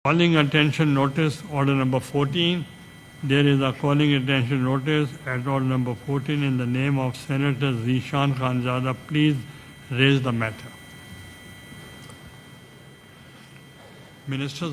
Calling attention notice, order number 14. There is a calling attention notice at order number 14 in the name of Senator Zishan Khanzada. Please raise the matter. Ministers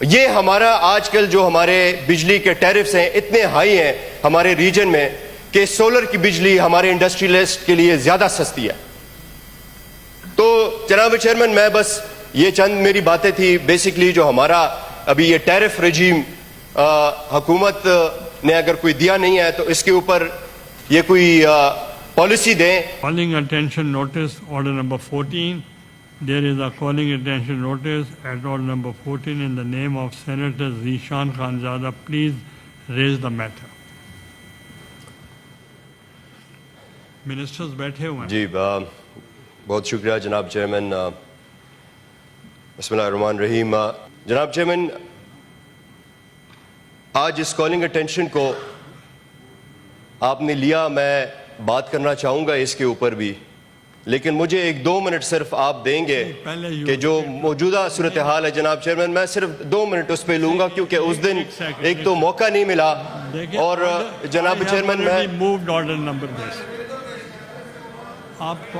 یہ ہمارا آج کل جو ہمارے بجلی کے ٹیرفز ہیں اتنے ہائی ہیں ہمارے ریجن میں کہ سولر کی بجلی ہمارے انڈسٹریلسٹ کے لیے زیادہ سستی ہے. تو جناب چیئرمین میں بس یہ چند میری باتیں تھی بیسکلی جو ہمارا ابھی یہ ٹیرف رجیم حکومت نے اگر کوئی دیا نہیں ہے تو اس کے اوپر یہ کوئی پالیسی دیں. Calling attention notice, order number 14. There is a calling attention notice at order number 14 in the name of Senator Zishan Khanzada. Please raise the matter. Ministers بیٹھے ہوئے ہیں. جی بہت شکریہ جناب چیئرمین. بسم اللہ الرحمن الرحیم. جناب چیئرمین آج اس کالنگ اٹینشن کو آپ نے لیا, میں بات کرنا چاہوں گا اس کے اوپر بھی, لیکن مجھے 1-2 منٹ صرف آپ دیں گے کہ جو موجودہ صورتحال ہے جناب چیئرمین میں صرف 2 منٹ اس پہ لوں گا کیونکہ اس دن ایک تو موقع نہیں ملا اور جناب چیئرمین میں moved order number this. آپ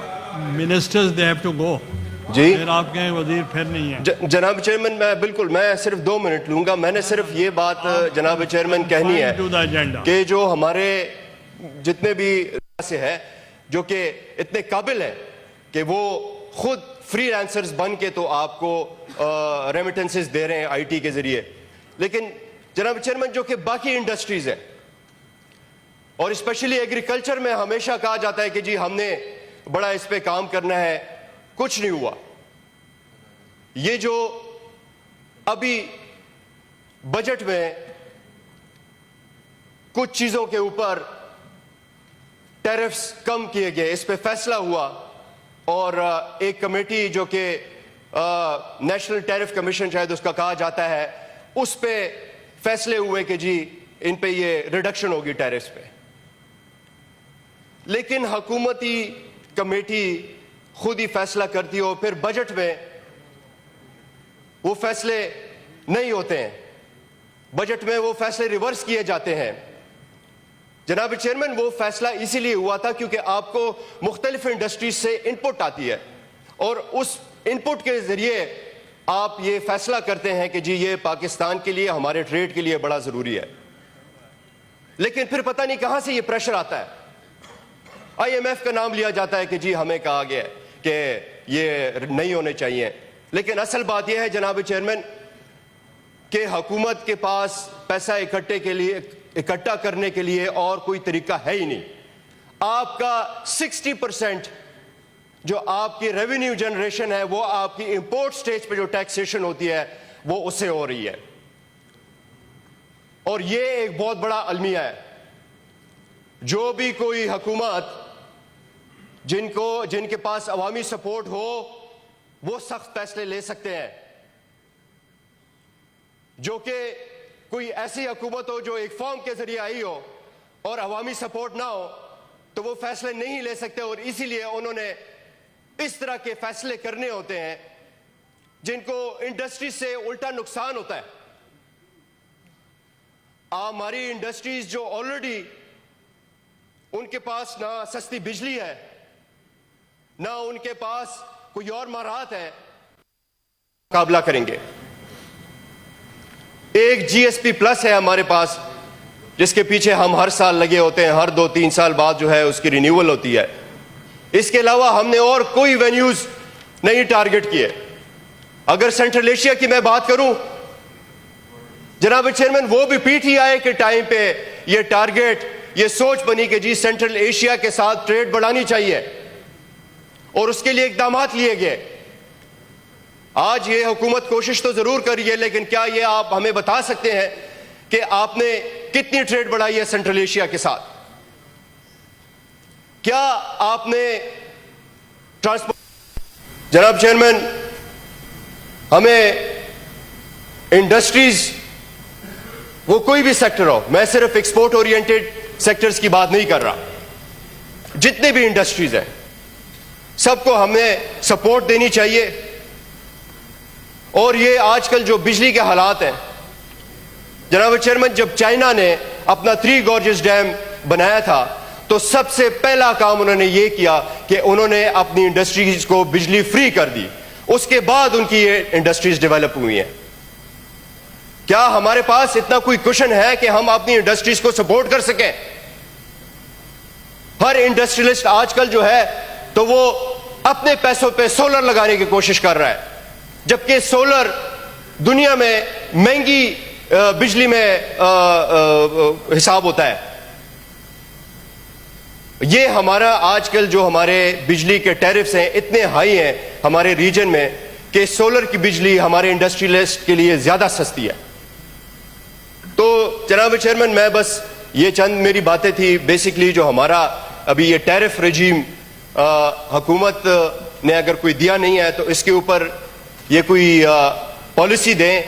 ministers they have to go. جی پھر آپ کہیں وزیر پھر نہیں ہے. جناب چیئرمین میں بالکل میں صرف 2 منٹ لوں گا. میں نے صرف یہ بات جناب چیئرمین کہنی ہے کہ جو ہمارے جتنے بھی سے ہے جو کہ اتنے قابل ہیں کہ وہ خود فری لانسرز بن کے تو آپ کو ریمیٹنسز دے رہے ہیں آئی ٹی کے ذریعے, لیکن جناب چیئرمین جو کہ باقی انڈسٹریز ہیں اور اسپیشلی ایگریکلچر میں ہمیشہ کہا جاتا ہے کہ جی ہم نے بڑا اس پہ کام کرنا ہے, کچھ نہیں ہوا. یہ جو ابھی بجٹ میں کچھ چیزوں کے اوپر ٹیرفز کم کیے گئے اس پہ فیصلہ ہوا اور ایک کمیٹی جو کہ نیشنل ٹیرف کمیشن شاید اس کا کہا جاتا ہے, اس پہ فیصلے ہوئے کہ جی ان پہ یہ ریڈکشن ہوگی ٹیرفز پہ. لیکن حکومتی کمیٹی خود ہی فیصلہ کرتی ہو, پھر بجٹ میں وہ فیصلے نہیں ہوتے ہیں, بجٹ میں وہ فیصلے ریورس کیے جاتے ہیں. جناب چیئرمین وہ فیصلہ اسی لیے ہوا تھا کیونکہ آپ کو مختلف انڈسٹریز سے انپٹ آتی ہے اور اس انپٹ کے ذریعے آپ یہ فیصلہ کرتے ہیں کہ جی یہ پاکستان کے لیے ہمارے ٹریڈ کے لیے بڑا ضروری ہے. لیکن پھر پتہ نہیں کہاں سے یہ پریشر آتا ہے. آئی ایم ایف کا نام لیا جاتا ہے کہ جی ہمیں کہا گیا ہے کہ یہ نہیں ہونے چاہیے, لیکن اصل بات یہ ہے جناب چیئرمین کہ حکومت کے پاس پیسہ اکٹھا کرنے کے لیے اور کوئی طریقہ ہے ہی نہیں. آپ کا 60% جو آپ کی ریونیو جنریشن ہے وہ آپ کی امپورٹ سٹیج پہ جو ٹیکسیشن ہوتی ہے وہ اس سے ہو رہی ہے, اور یہ ایک بہت بڑا المیہ ہے. جو بھی کوئی حکومت جن کے پاس عوامی سپورٹ ہو وہ سخت فیصلے لے سکتے ہیں, جو کہ کوئی ایسی حکومت ہو جو ایک فارم کے ذریعے آئی ہو اور عوامی سپورٹ نہ ہو تو وہ فیصلے نہیں لے سکتے, اور اسی لیے انہوں نے اس طرح کے فیصلے کرنے ہوتے ہیں جن کو انڈسٹری سے الٹا نقصان ہوتا ہے. ہماری انڈسٹریز جو آلریڈی ان کے پاس نہ سستی بجلی ہے نہ ان کے پاس کوئی اور مہارت ہے, مقابلہ کریں گے. ایک جی ایس پی پلس ہے ہمارے پاس جس کے پیچھے ہم ہر سال لگے ہوتے ہیں, ہر 2-3 سال بعد جو ہے اس کی رینیول ہوتی ہے. اس کے علاوہ ہم نے اور کوئی وینیوز نہیں ٹارگٹ کیے. اگر سینٹرل ایشیا کی میں بات کروں جناب چیئرمین, وہ بھی پی ٹی آئی کے ٹائم پہ یہ ٹارگٹ یہ سوچ بنی کہ جی سینٹرل ایشیا کے ساتھ ٹریڈ بڑھانی چاہیے اور اس کے لیے اقدامات لیے گئے. آج یہ حکومت کوشش تو ضرور کر رہی ہے, لیکن کیا یہ آپ ہمیں بتا سکتے ہیں کہ آپ نے کتنی ٹریڈ بڑھائی ہے سینٹرل ایشیا کے ساتھ؟ کیا آپ نے ٹرانسپورٹ جناب چیئرمین ہمیں انڈسٹریز وہ کوئی بھی سیکٹر ہو, میں صرف ایکسپورٹ اورینٹڈ سیکٹرز کی بات نہیں کر رہا, جتنے بھی انڈسٹریز ہیں سب کو ہمیں سپورٹ دینی چاہیے. اور یہ آج کل جو بجلی کے حالات ہیں جناب چیئرمین, جب چائنا نے اپنا 3 گورجز ڈیم بنایا تھا تو سب سے پہلا کام انہوں نے یہ کیا کہ انہوں نے اپنی انڈسٹریز کو بجلی فری کر دی. اس کے بعد ان کی یہ انڈسٹریز ڈیولپ ہوئی ہیں. کیا ہمارے پاس اتنا کوئی کشن ہے کہ ہم اپنی انڈسٹریز کو سپورٹ کر سکیں؟ ہر انڈسٹریلسٹ آج کل جو ہے تو وہ اپنے پیسوں پہ سولر لگانے کی کوشش کر رہا ہے، جبکہ سولر دنیا میں مہنگی بجلی میں حساب ہوتا ہے۔ یہ ہمارا آج کل جو ہمارے بجلی کے ٹیرفز ہیں اتنے ہائی ہیں ہمارے ریجن میں کہ سولر کی بجلی ہمارے انڈسٹریلسٹ کے لیے زیادہ سستی ہے۔ تو جناب چیئرمین، میں بس یہ چند میری باتیں تھی بیسکلی جو ہمارا ابھی یہ ٹیرف رجیم حکومت نے اگر کوئی دیا نہیں ہے تو اس کے اوپر یہ کوئی پالیسی دیں۔